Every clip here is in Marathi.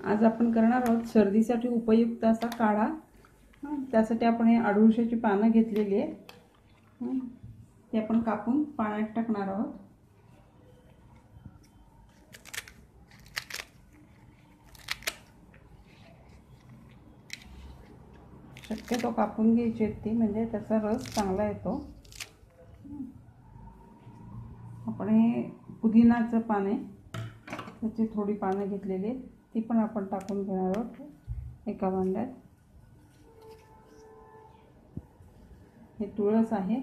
आज आपण करणार आहोत सर्दीसाठी उपयुक्त असा काढा। त्यासाठी आपण हे अडुळशाची पानं घेतलेली आहे, ते आपण कापून पाण्यात टाकणार आहोत। शक्यतो कापून घ्यायची ती, म्हणजे त्याचा रस चांगला येतो। आपण हे पुदिनाचं पान आहे, त्याची थोडी पानं घेतलेली आहेत, ती पण आपण टाकून घेणार आहोत एका भांड्यात। हे तुळस आहे,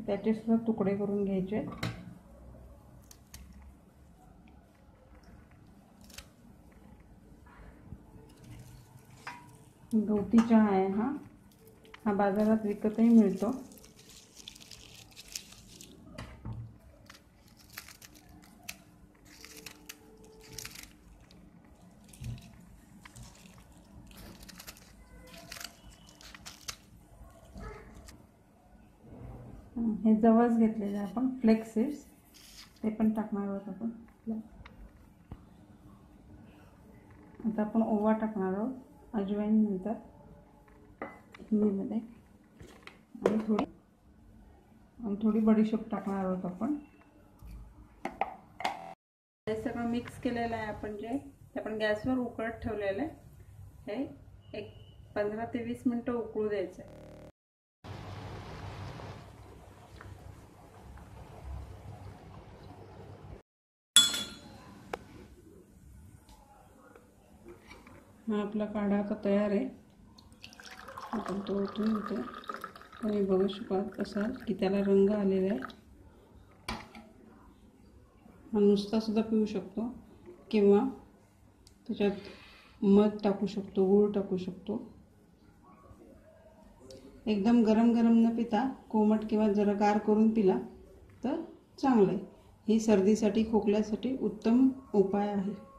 त्याचे सुद्धा तुकडे करून घ्यायचे। गवती चहा आहे हा बाजारात विकतही मिळतो। हे जवस घेतलेले आपण फ्लेक्स सीड्स, ते पण टाकणार आहोत आपण। आता आपण ओवा टाकणार आहोत, अजवाईन म्हणतात हिंदीमध्ये, आणि थोडी बडीशेप टाकणार आहोत आपण। हे सगळं मिक्स केलेलं आहे आपण, जे आपण गॅसवर उकळत ठेवलेलं आहे। हे एक 15 ते 20 मिनिटं उकळू द्यायचं आहे। हा आपला काढा आता तयार आहे। आपण तो ओतून घेतो। तुम्ही बघू शकत असाल की त्याला रंग आलेला आहे। हा नुसता सुद्धा पिऊ शकतो, किंवा त्याच्यात मध टाकू शकतो, गूळ टाकू शकतो। एकदम गरम गरम न पिता कोमट किंवा जरा गार करून पिला तर चांगलं आहे। ही सर्दीसाठी, खोकल्यासाठी उत्तम उपाय आहे।